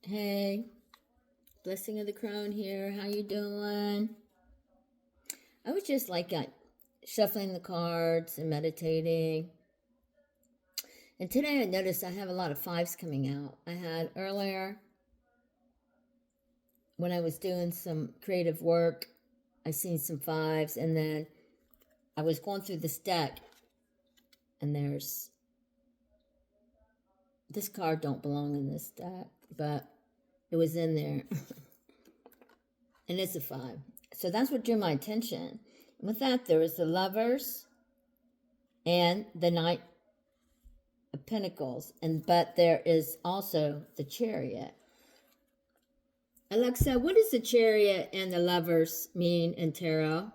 Hey, blessing of the crone here. How you doing? I was just shuffling the cards and meditating. And today I noticed I have a lot of fives coming out. I had earlier when I was doing some creative work, I seen some fives, and then I was going through this deck, and there's this card don't belong in this deck, but it was in there. And it's a five. So that's what drew my attention. And with that, there was the Lovers and the Knight of Pentacles, but there is also the Chariot. Alexa, what does the Chariot and the Lovers mean in tarot?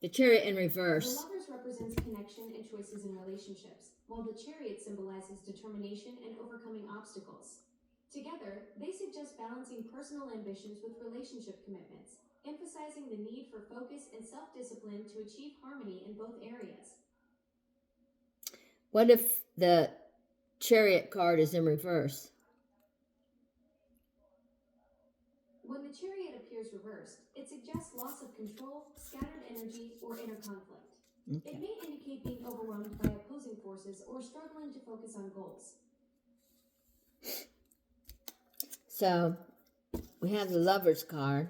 The Chariot in reverse. The Lovers represents connection and choices in relationships, while the Chariot symbolizes determination and overcoming obstacles. Together, they suggest balancing personal ambitions with relationship commitments, emphasizing the need for focus and self-discipline to achieve harmony in both areas. What if the Chariot card is in reverse? When the Chariot appears reversed, it suggests loss of control, scattered energy, or inner conflict. Okay. It may indicate being overwhelmed by opposing forces or struggling to focus on goals. So, we have the Lovers card.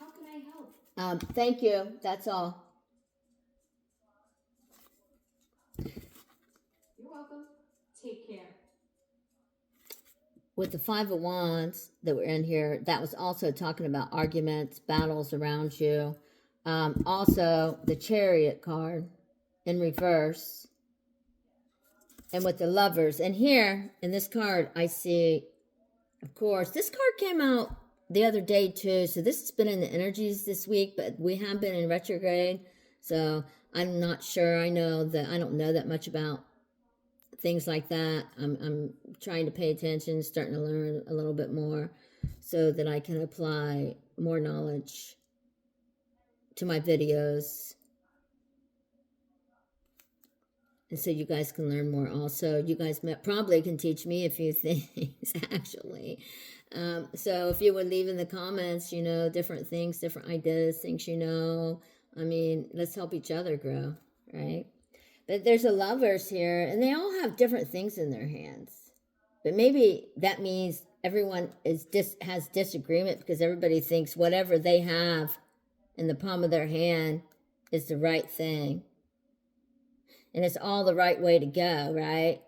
How can I help? Thank you. That's all. You're welcome. Take care. With the Five of Wands that were in here, that was also talking about arguments, battles around you. Also, the Chariot card in reverse. And with the Lovers. And here, in this card, I see, of course, this card came out the other day too. So this has been in the energies this week, but we have been in retrograde. So I'm not sure. I don't know that much about things like that. I'm trying to pay attention, starting to learn a little bit more so that I can apply more knowledge to my videos. And so you guys can learn more also. You guys probably can teach me a few things, actually. So if you would leave in the comments, different things, different ideas, things let's help each other grow, right? But there's a Lovers here, and they all have different things in their hands. But maybe that means everyone has disagreement because everybody thinks whatever they have in the palm of their hand is the right thing. And it's all the right way to go, right?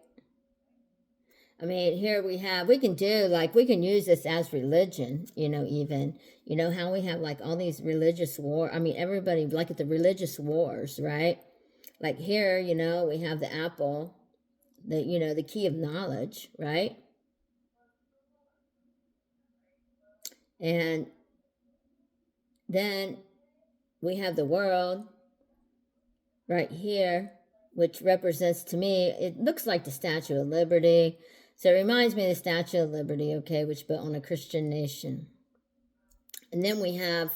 I mean, here we can use this as religion, even. You know how we have all these religious wars. I mean, everybody, at the religious wars, right? Like here, we have the apple, the key of knowledge, right? And then we have the world right here, which represents, to me, it looks like the Statue of Liberty. So it reminds me of the Statue of Liberty, okay, which built on a Christian nation. And then we have,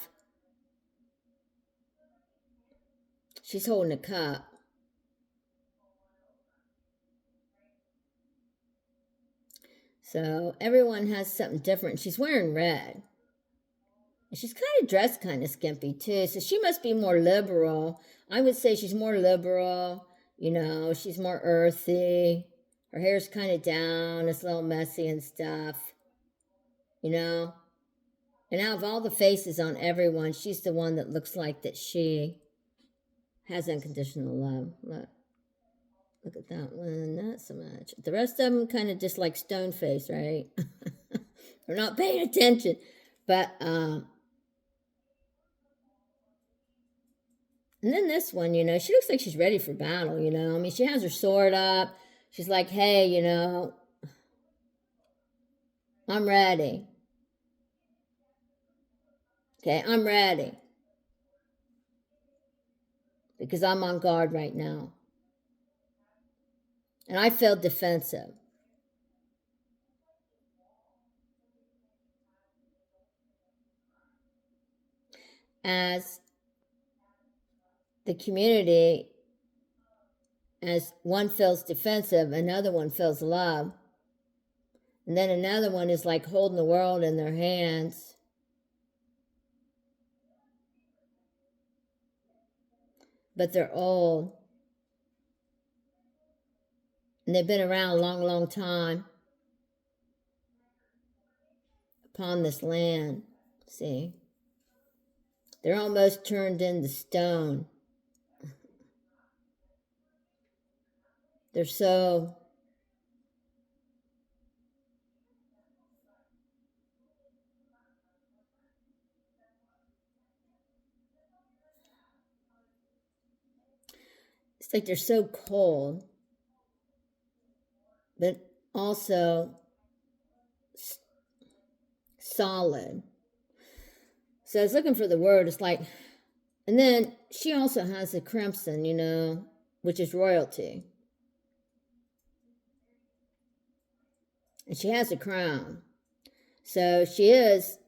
she's holding a cup. So everyone has something different. She's wearing red. And she's kind of dressed kind of skimpy too. So she must be more liberal. I would say she's more liberal. She's more earthy. Her hair's kind of down. It's a little messy and stuff. And out of all the faces on everyone, she's the one that looks like that she has unconditional love. Look at that one. Not so much. The rest of them kind of just like stone face, right? They're not paying attention. But, and then this one, she looks like she's ready for battle, I mean, she has her sword up. She's like, hey, I'm ready. Okay, I'm ready. Because I'm on guard right now. And I feel defensive. As the community, as one feels defensive, another one feels love. And then another one is like holding the world in their hands. But they're old. And they've been around a long, long time upon this land. See? They're almost turned into stone. They're so... It's like they're so cold, but also solid. So I was looking for the word. It's like, and then she also has a crimson, you know, which is royalty. And she has a crown. So she has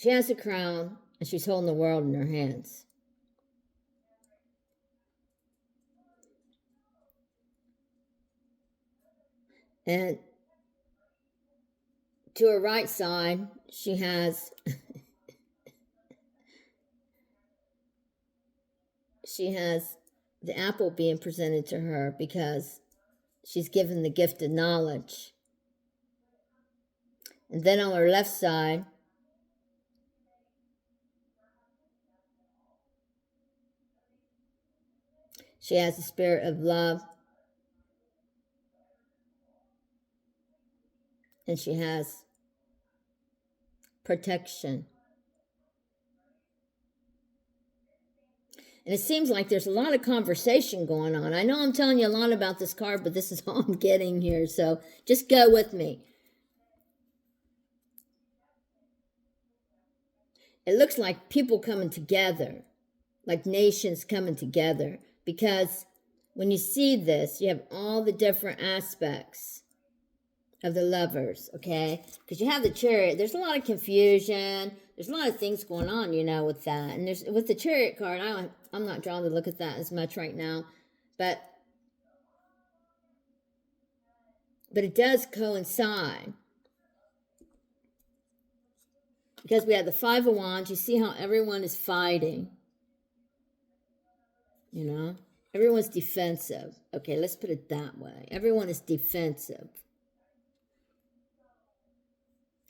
a crown, and she's holding the world in her hands. And to her right side, she has the apple being presented to her because she's given the gift of knowledge. And then on her left side, she has the spirit of love. And she has protection. And it seems like there's a lot of conversation going on. I know I'm telling you a lot about this card, but this is all I'm getting here. So just go with me. It looks like people coming together, like nations coming together. Because when you see this, you have all the different aspects of the lovers, okay? Because you have the chariot. There's a lot of confusion. There's a lot of things going on, you know, with that. And there's with the chariot card, I'm not drawn to look at that as much right now. But it does coincide. Because we have the Five of Wands. You see how everyone is fighting. You know? Everyone's defensive. Okay, let's put it that way. Everyone is defensive.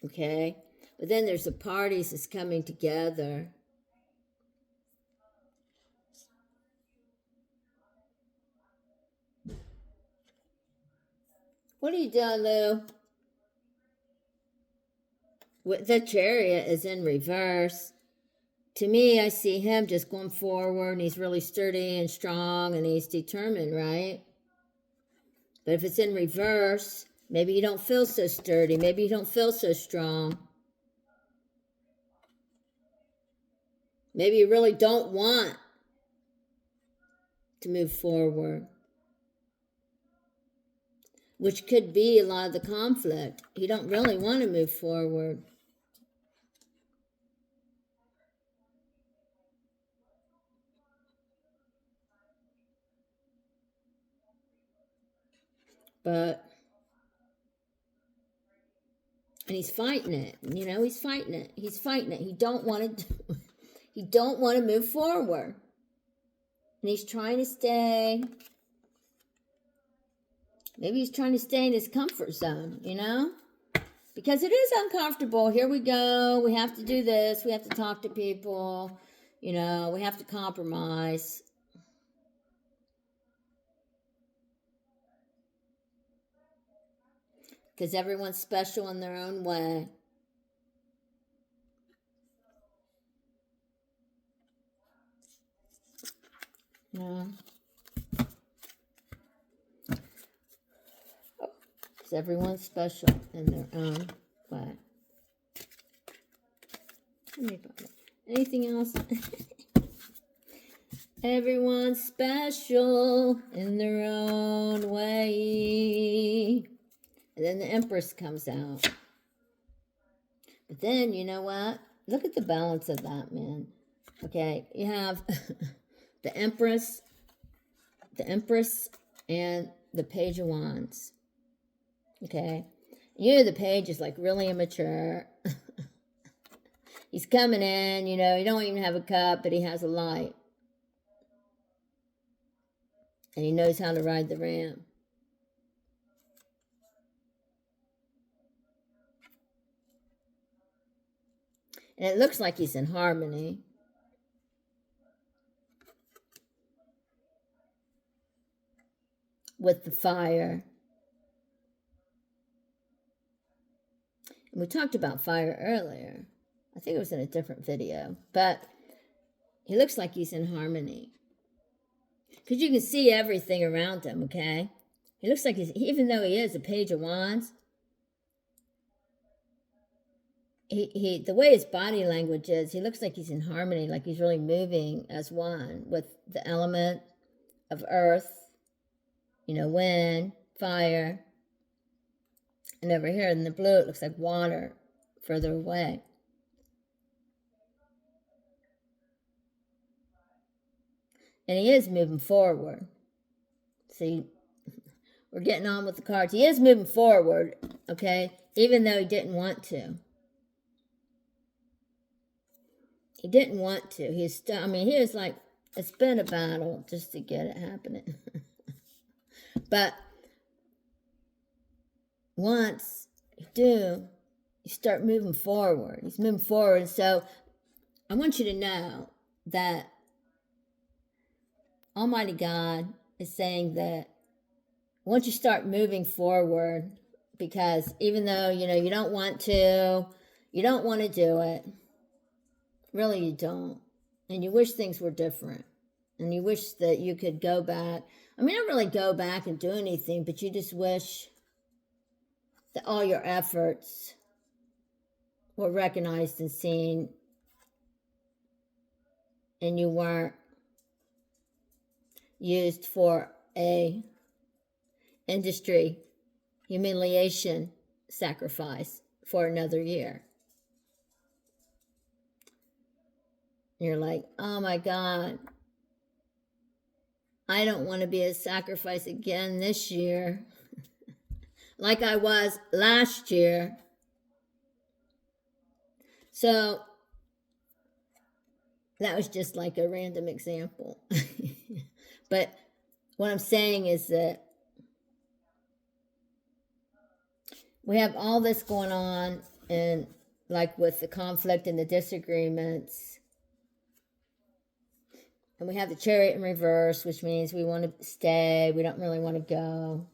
Okay? But then there's the parties that's coming together. What are you doing, Lou? The chariot is in reverse. To me, I see him just going forward, and he's really sturdy and strong, and he's determined, right? But if it's in reverse, maybe you don't feel so sturdy. Maybe you don't feel so strong. Maybe you really don't want to move forward, which could be a lot of the conflict. You don't really want to move forward. And he's fighting it. You know, he's fighting it. He's fighting it. He don't want to move forward. And he's trying to stay. Maybe he's trying to stay in his comfort zone, you know? Because it is uncomfortable. Here we go. We have to do this. We have to talk to people. You know, we have to compromise. Because everyone's special in their own way. Yeah. Because everyone's special in their own way. Anything else? Everyone's special in their own way. And then the Empress comes out. But then, you know what? Look at the balance of that, man. Okay, you have the Empress, and the Page of Wands. Okay. You, the page, is like really immature. He's coming in, you know, he don't even have a cup, but he has a light. And he knows how to ride the ramp. And it looks like he's in harmony. With the fire. And we talked about fire earlier. I think it was in a different video. But he looks like he's in harmony. Because you can see everything around him, okay? He looks like he's, even though he is a page of wands, the way his body language is, he looks like he's in harmony, like he's really moving as one with the element of earth, you know, wind, fire. And over here in the blue, it looks like water further away. And he is moving forward. See, we're getting on with the cards. He is moving forward, okay? Even though he didn't want to. He didn't want to. He's I mean, he was like, it's been a battle just to get it happening. But once you do, you start moving forward. He's moving forward. So I want you to know that Almighty God is saying that once you start moving forward, because even though, you know, you don't want to do it, really you don't, and you wish things were different, and you wish that you could go back. I mean, not really go back and do anything, but you just wish that all your efforts were recognized and seen, and you weren't used for a industry humiliation sacrifice for another year. You're like, oh my God, I don't want to be a sacrifice again this year like I was last year. So that was just like a random example. But what I'm saying is that we have all this going on, and like with the conflict and the disagreements, and we have the Chariot in reverse, which means we want to stay, we don't really want to go.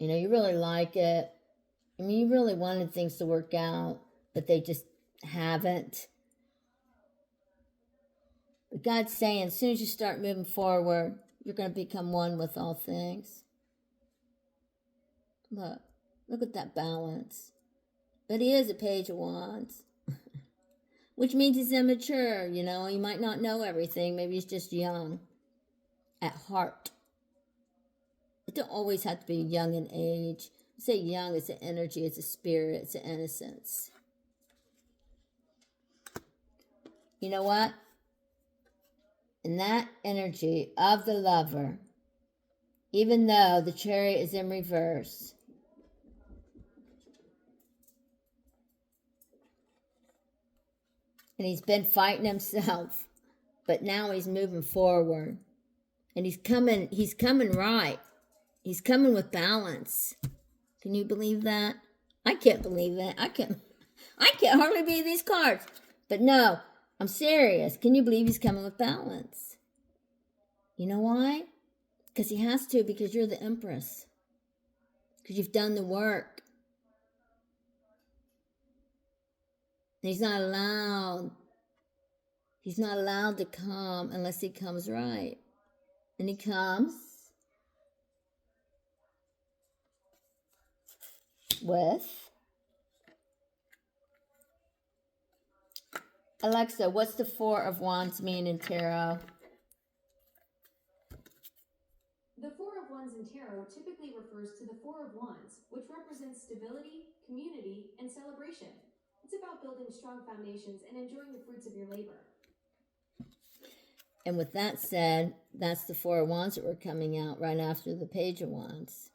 You know, you really like it. I mean, you really wanted things to work out, but they just haven't. But God's saying, as soon as you start moving forward, you're going to become one with all things. Look at that balance. But he is a page of wands, which means he's immature, you know. He might not know everything. Maybe he's just young at heart. It don't always have to be young in age. I say young, it's an energy, it's a spirit, it's an innocence. You know what? In that energy of the lover, even though the Chariot is in reverse, and he's been fighting himself, but now he's moving forward, and he's coming right. He's coming with balance. Can you believe that? I can't believe that. I can't hardly believe these cards. But no, I'm serious. Can you believe he's coming with balance? You know why? Because he has to, because you're the Empress. Because you've done the work. And he's not allowed to come unless he comes right. And he comes with, Alexa, what's the Four of Wands mean in tarot? The Four of Wands in tarot typically refers to the Four of Wands, which represents stability, community, and celebration. It's about building strong foundations and enjoying the fruits of your labor. And with that said, that's the Four of Wands that were coming out right after the Page of Wands.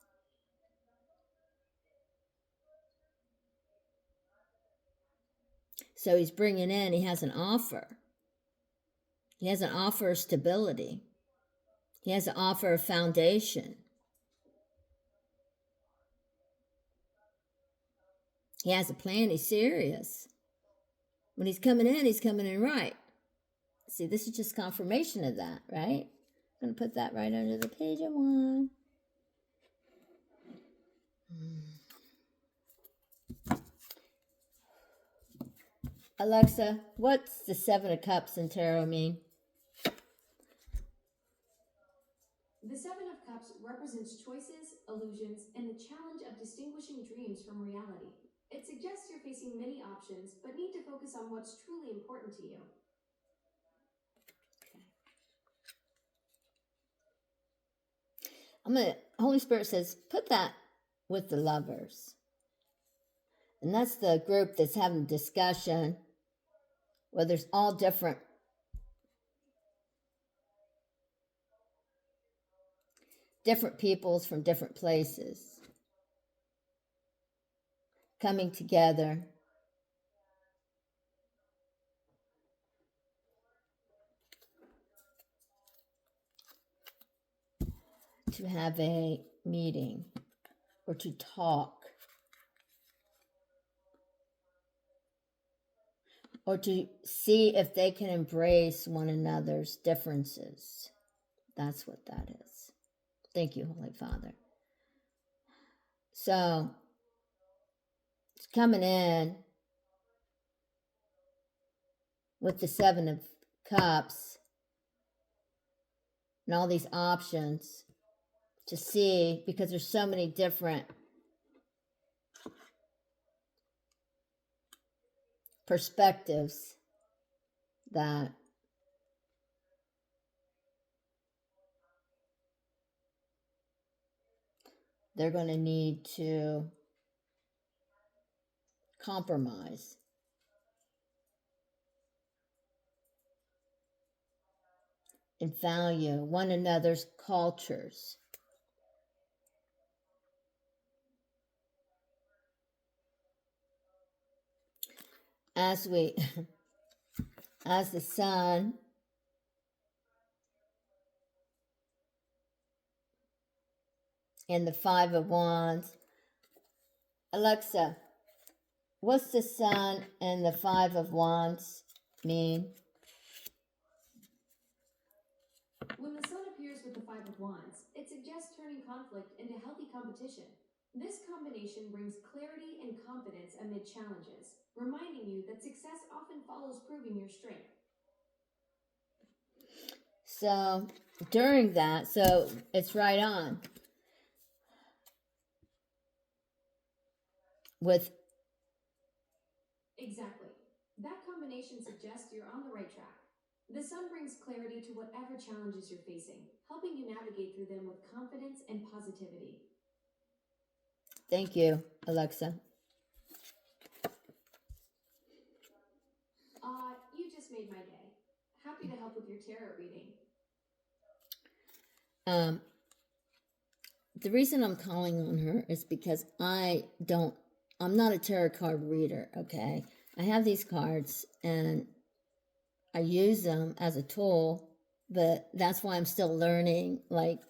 So he's bringing in, he has an offer. He has an offer of stability. He has an offer of foundation. He has a plan. He's serious. When he's coming in right. See, this is just confirmation of that, right? I'm going to put that right under the page I want. Alexa, what's the Seven of Cups in tarot mean? The Seven of Cups represents choices, illusions, and the challenge of distinguishing dreams from reality. It suggests you're facing many options, but need to focus on what's truly important to you. Holy Spirit says, put that with the Lovers. And that's the group that's having a discussion where there's all different peoples from different places coming together to have a meeting or to talk or to see if they can embrace one another's differences. That's what that is. Thank you, Holy Father. So, it's coming in with the Seven of Cups and all these options to see, because there's so many different perspectives that they're going to need to compromise and value one another's cultures. As the Sun and the Five of Wands. Alexa, what's the Sun and the Five of Wands mean? When the Sun appears with the Five of Wands, it suggests turning conflict into healthy competition. This combination brings clarity and confidence amid challenges, reminding you that success often follows proving your strength. So during that, so it's right on with. Exactly. That combination suggests you're on the right track. The Sun brings clarity to whatever challenges you're facing, helping you navigate through them with confidence and positivity. Thank you, Alexa. You just made my day. Happy to help with your tarot reading. The reason I'm calling on her is because I'm not a tarot card reader, okay? I have these cards and I use them as a tool, but that's why I'm still learning, like,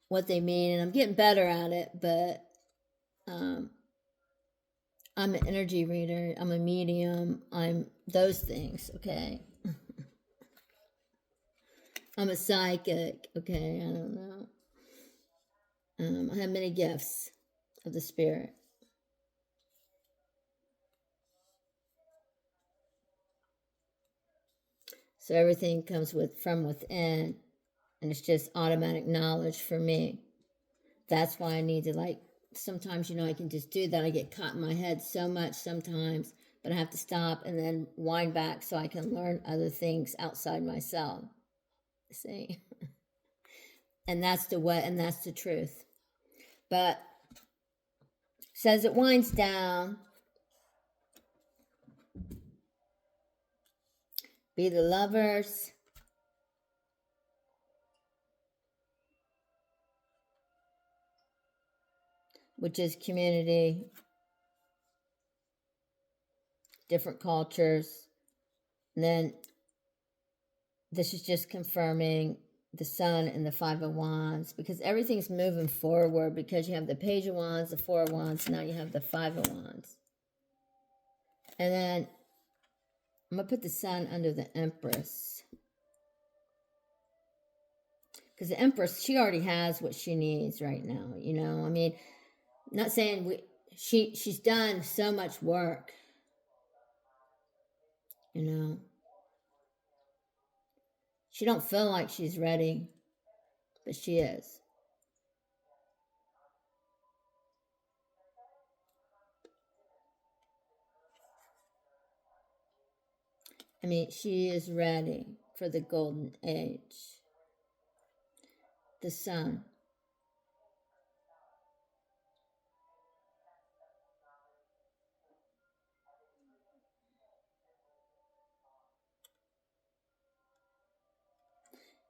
what they mean, and I'm getting better at it, but I'm an energy reader, I'm a medium, I'm those things, okay? I'm a psychic, okay? I don't know. I have many gifts of the Spirit. So everything comes from within, and it's just automatic knowledge for me. That's why I need to, like, sometimes, I can just do that. I get caught in my head so much sometimes, but I have to stop and then wind back so I can learn other things outside myself. See? And that's the way, and that's the truth. But says it winds down. Be the Lovers. Which is community, different cultures, And then this is just confirming the Sun and the Five of Wands, because everything's moving forward, because you have the Page of Wands, the Four of Wands, now you have the Five of Wands. And then I'm going to put the Sun under the Empress. Because the Empress, she already has what she needs right now, you know. I mean, not saying she's done so much work, you know. She don't feel like she's ready, but she is. I mean, she is ready for the golden age. The Sun.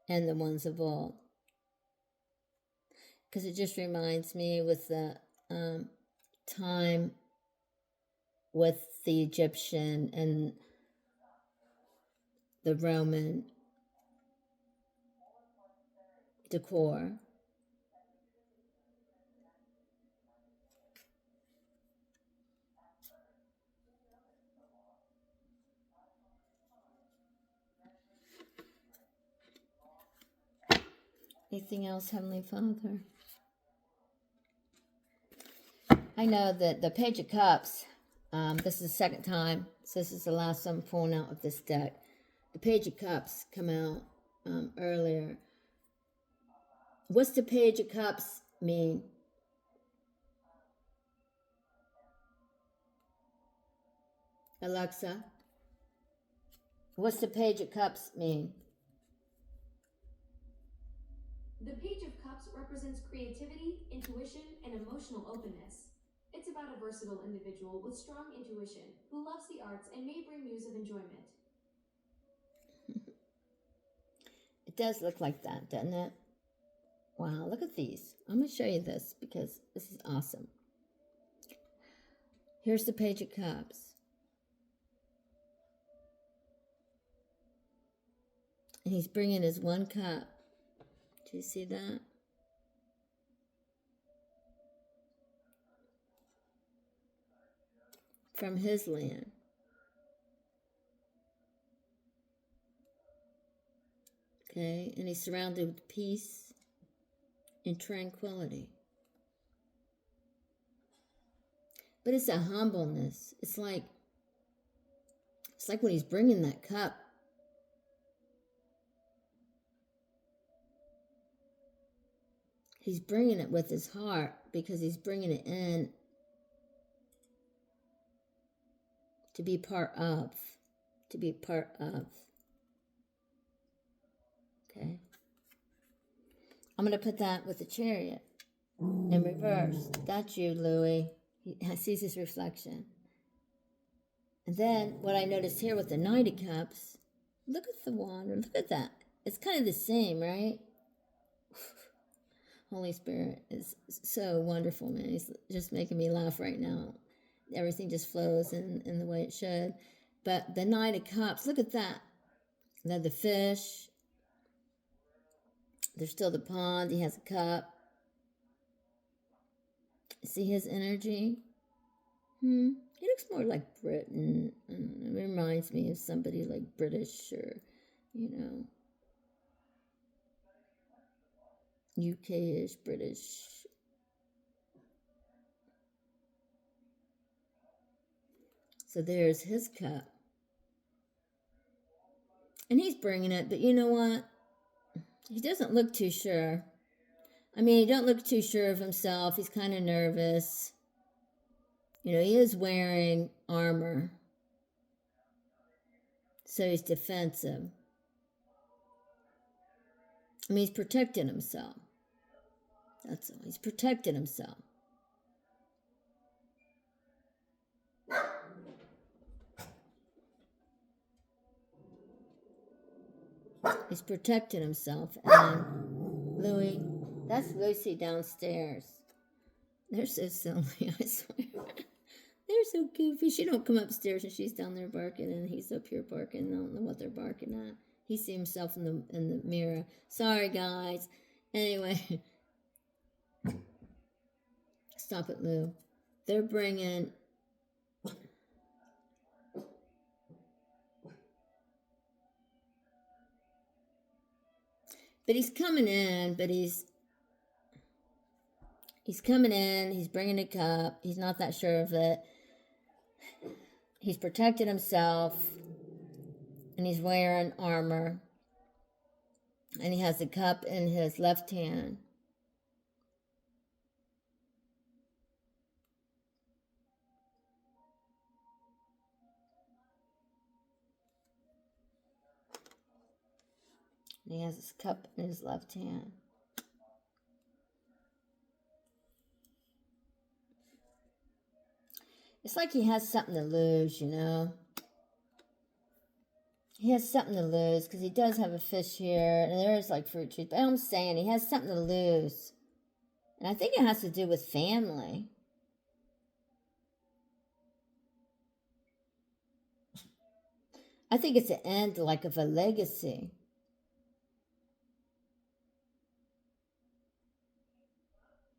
And the ones of old. Because it just reminds me with the time with the Egyptian and the Roman decor. Anything else, Heavenly Father? I know that the Page of Cups, this is the second time, so this is the last I'm pulling out of this deck. The Page of Cups come out earlier. What's the Page of Cups mean? Alexa, what's the Page of Cups mean? The Page of Cups represents creativity, intuition, and emotional openness. It's about a versatile individual with strong intuition who loves the arts and may bring news of enjoyment. It does look like that, doesn't it? Wow, look at these. I'm going to show you this because this is awesome. Here's the Page of Cups. And he's bringing his one cup. Do you see that? From his land. Okay, and he's surrounded with peace and tranquility. But it's a humbleness. It's like when he's bringing that cup, he's bringing it with his heart, because he's bringing it in to be part of. To be part of. Okay. I'm going to put that with the Chariot in reverse. That's you, Louis. He sees his reflection. And then what I noticed here with the Knight of Cups, look at the water. Look at that. It's kind of the same, right? Holy Spirit is so wonderful, man. He's just making me laugh right now. Everything just flows in the way it should. But the Knight of Cups, look at that. Then the fish. There's still the pond. He has a cup. See his energy? He looks more like Britain. It reminds me of somebody like British or, UK-ish, British. So there's his cup. And he's bringing it, but you know what? He doesn't look too sure. I mean, he don't look too sure of himself. He's kind of nervous. He is wearing armor. So he's defensive. I mean, he's protecting himself. That's all. He's protecting himself. He's protecting himself. And Louis, that's Lucy downstairs. They're so silly, I swear. They're so goofy. She don't come upstairs and she's down there barking and he's up here barking. I don't know what they're barking at. He sees himself in the mirror. Sorry, guys. Anyway, stop it, Lou. They're bringing. But he's coming in. But he's coming in. He's bringing a cup. He's not that sure of it. He's protected himself. And he's wearing armor. And he has the cup in his left hand. And he has his cup in his left hand. It's like he has something to lose, you know. He has something to lose because he does have a fish here. And there is like fruit trees. But I'm saying he has something to lose. And I think it has to do with family. I think it's the end like of a legacy.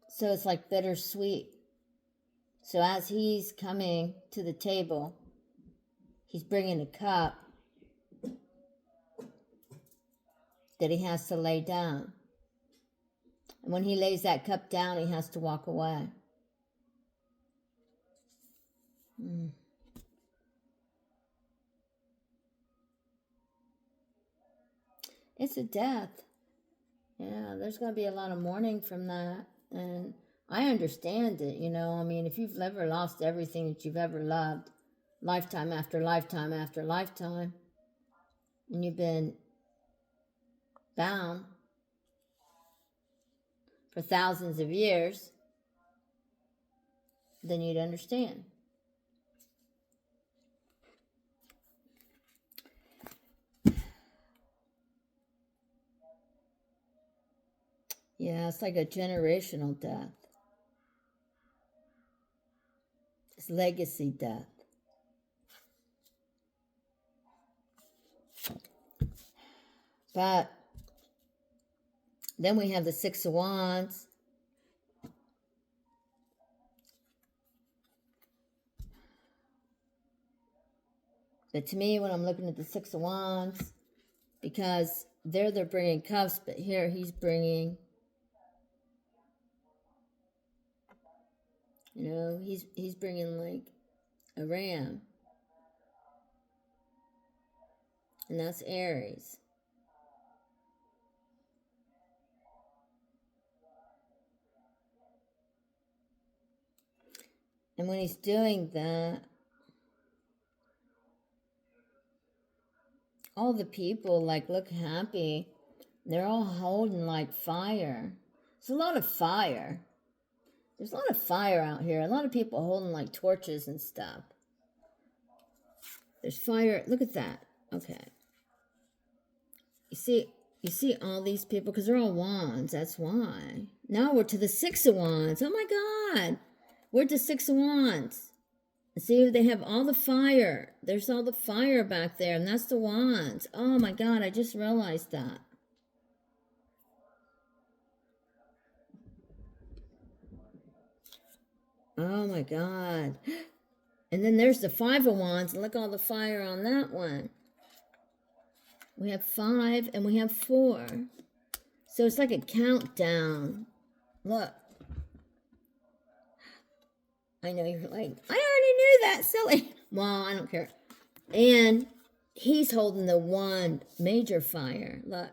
So it's like bittersweet. So as he's coming to the table, he's bringing a cup that he has to lay down. And when he lays that cup down, he has to walk away. It's a death. Yeah, there's going to be a lot of mourning from that. And I understand it, you know. I mean, if you've ever lost everything that you've ever loved, lifetime after lifetime after lifetime, and you've been bound for thousands of years, then you'd understand. Yeah, it's like a generational death. It's legacy death. But then we have the Six of Wands. But to me, when I'm looking at the Six of Wands, because they're bringing cups, but here he's bringing, you know, he's bringing like a ram. And that's Aries. And when he's doing that, all the people like look happy. They're all holding like fire. There's a lot of fire. There's a lot of fire out here. A lot of people holding like torches and stuff. There's fire. Look at that. Okay. You see all these people because they're all wands. That's why. Now we're to the Six of Wands. Oh my God. We're to Six of Wands. See, they have all the fire. There's all the fire back there, and that's the wands. Oh my God, I just realized that. Oh my God. And then there's the Five of Wands, and look all the fire on that one. We have 5 and we have 4. So it's like a countdown. Look. I know you're like, I already knew that, silly. Well, I don't care. And he's holding the one major fire. Look.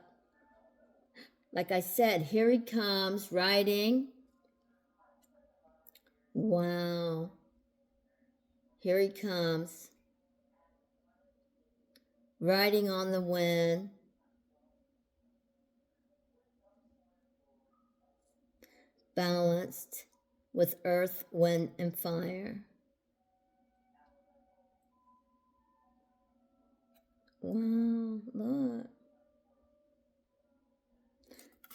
Like I said, here he comes riding. Wow. Here he comes. Riding on the wind. Balanced with earth, wind, and fire. Wow, look.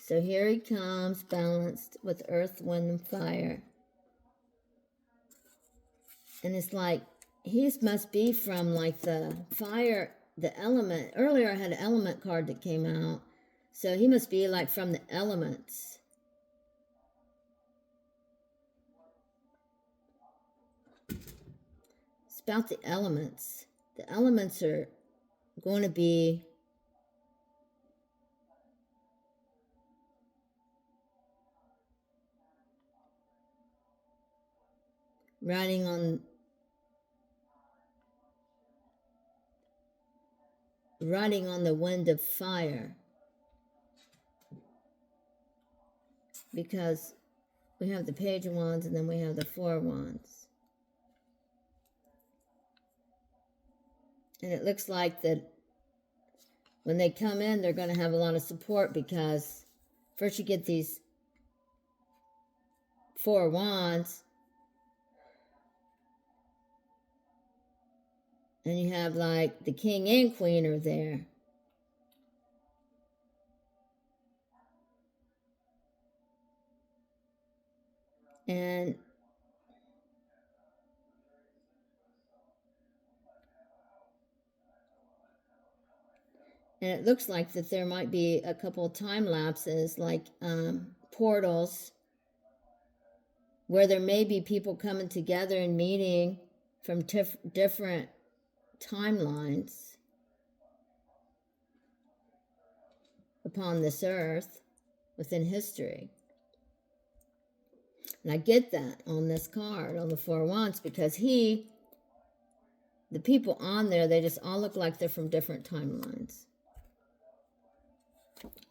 So here he comes, balanced with earth, wind, and fire. And it's like, he must be from like the fire, the element. Earlier I had an element card that came out. So he must be like from the elements. It's about the elements. The elements are going to be riding on the wind of fire, because we have the Page of Wands and then we have the Four of Wands. And it looks like that when they come in, they're going to have a lot of support, because first you get these Four of Wands, and you have like the King and Queen are there. And it looks like that there might be a couple of time lapses, like portals, where there may be people coming together and meeting from different timelines upon this earth within history. And I get that on this card, on the Four of Wands, because the people on there, they just all look like they're from different timelines.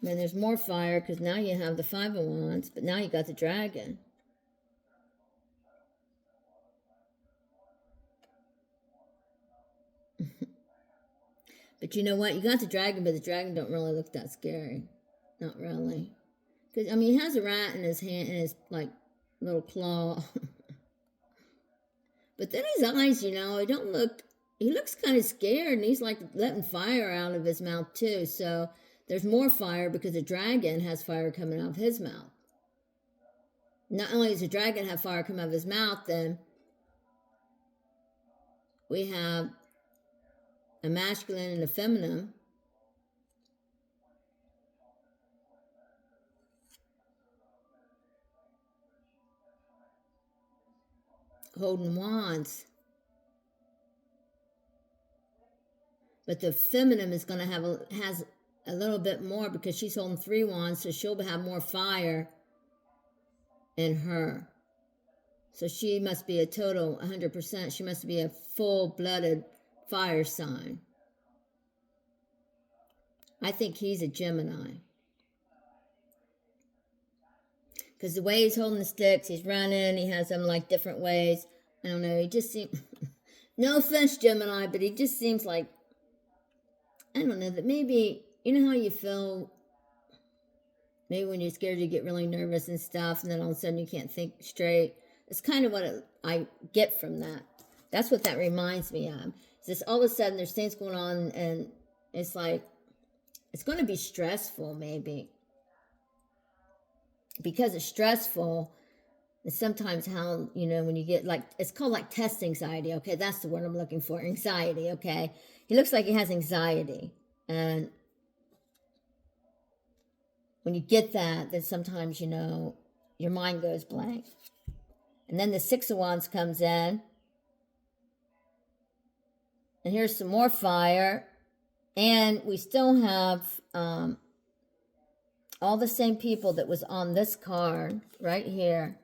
Then there's more fire, because now you have the Five of Wands, but now you got the dragon. But you know what? You got the dragon, but the dragon don't really look that scary. Not really. Because, I mean, he has a rat in his hand, in his, like, little claw. But then his eyes, you know, he looks kind of scared, and he's, like, letting fire out of his mouth, too. So there's more fire, because the dragon has fire coming out of his mouth. Not only does the dragon have fire come out of his mouth, then we have a masculine and a feminine holding wands. But the feminine is going to has a little bit more, because she's holding 3 wands, so she'll have more fire in her. So she must be a total 100%. She must be a full-blooded fire sign. I think he's a Gemini. Because the way he's holding the sticks, he's running, he has them like different ways. I don't know, he just seems, no offense, Gemini, but he just seems like, I don't know, that maybe, you know how you feel, maybe when you're scared you get really nervous and stuff, and then all of a sudden you can't think straight. It's kind of what I get from that. That's what that reminds me of. It's just all of a sudden there's things going on, and it's like, it's going to be stressful maybe. Because it's stressful, and sometimes how, you know, when you get like, it's called like test anxiety. Okay, that's the word I'm looking for, anxiety, okay? He looks like he has anxiety. And when you get that, then sometimes, you know, your mind goes blank. And then the Six of Wands comes in. And here's some more fire. And we still have all the same people that was on this card right here.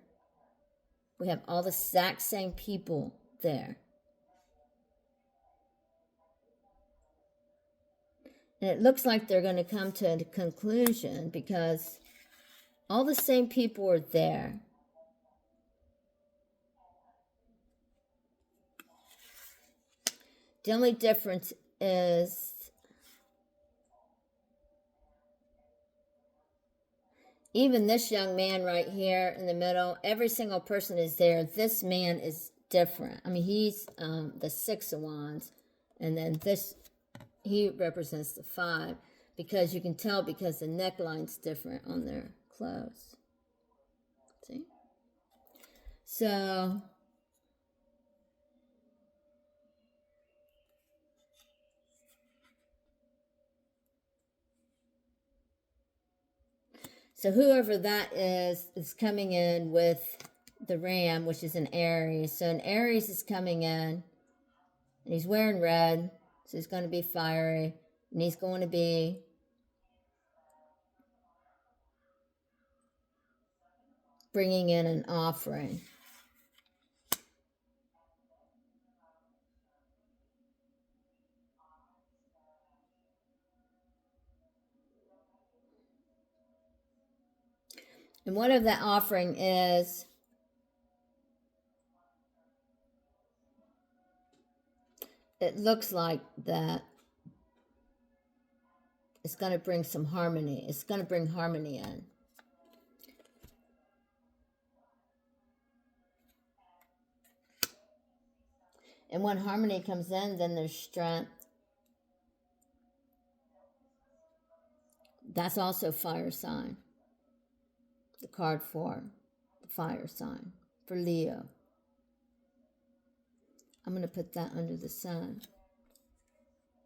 We have all the exact same people there. And it looks like they're going to come to a conclusion, because all the same people are there. The only difference is even this young man right here in the middle, every single person is there. This man is different. I mean, he's the Six of Wands, and then this, he represents the 5, because you can tell, because the neckline's different on their clothes. See? So So whoever that is coming in with the ram, which is an Aries. So an Aries is coming in, and he's wearing red, so he's going to be fiery, and he's going to be bringing in an offering. And whatever that offering is, it looks like that it's going to bring some harmony. It's going to bring harmony in. And when harmony comes in, then there's strength. That's also fire sign. The card for the fire sign for Leo. I'm going to put that under the sun.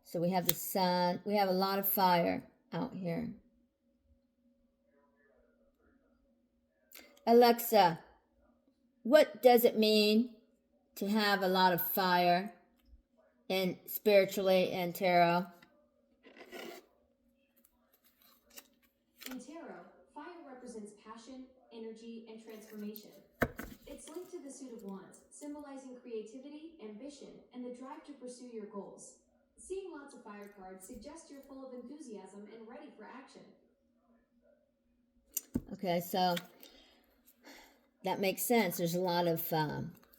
So we have the sun. We have a lot of fire out here. Alexa, what does it mean to have a lot of fire in spiritually and tarot? In tarot, fire represents passion, energy, and transformation. It's linked to the suit of wands, symbolizing creativity, ambition, and the drive to pursue your goals. Seeing lots of fire cards suggests you're full of enthusiasm and ready for action. Okay, so that makes sense. There's a lot of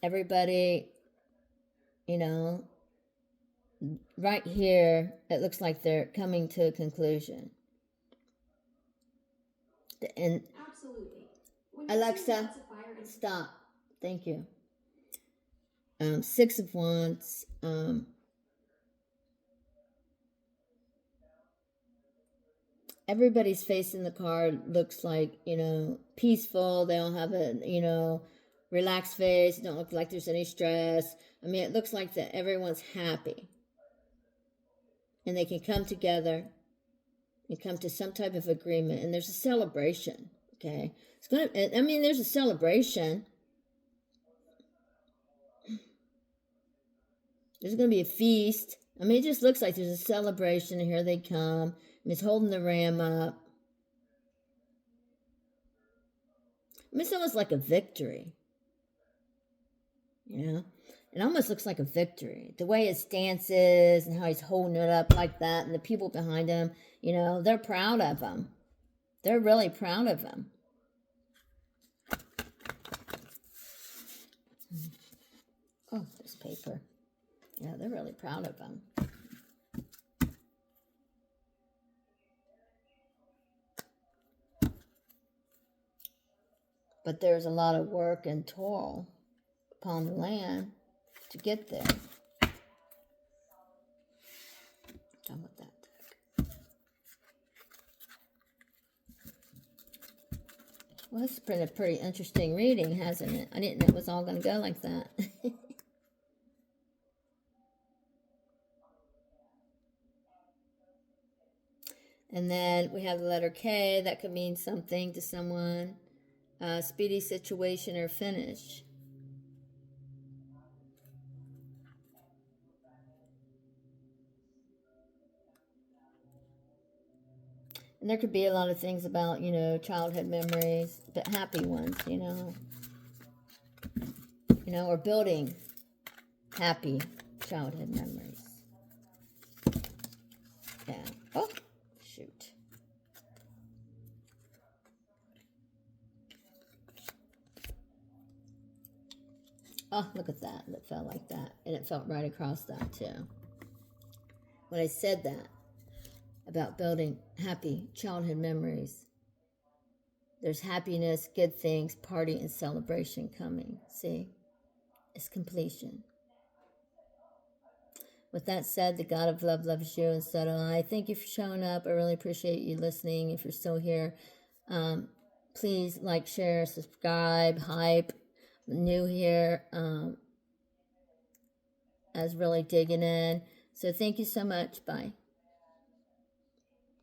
everybody, you know, right here, it looks like they're coming to a conclusion. And absolutely. Alexa, stop. Thank you. Six of Wands. Everybody's face in the card looks like, you know, peaceful. They all have a, you know, relaxed face. Don't look like there's any stress. I mean, it looks like that everyone's happy. And they can come together and come to some type of agreement. And there's a celebration, okay? It's going to, I mean, there's a celebration. There's going to be a feast. I mean, it just looks like there's a celebration. And here they come. And he's holding the ram up. I mean, it's almost like a victory. You know? It almost looks like a victory. The way his stance is and how he's holding it up like that. And the people behind him, you know, they're proud of him. They're really proud of him. Oh, this paper. Yeah, they're really proud of him. But there's a lot of work and toil upon the land to get there. Done with that deck. Well, it's been a pretty interesting reading, hasn't it? I didn't know it was all going to go like that. And then we have the letter K. That could mean something to someone. Speedy situation or finish. And there could be a lot of things about, you know, childhood memories, but happy ones, you know. You know, or building happy childhood memories. Yeah. Oh, shoot. Oh, look at that. It fell like that. And it felt right across that, too. When I said that about building happy childhood memories, there's happiness, good things, party, and celebration coming. See? It's completion. With that said, the God of love loves you, and so do I. Thank you for showing up. I really appreciate you listening. If you're still here, please like, share, subscribe, hype. New here, I was really digging in. So thank you so much. Bye.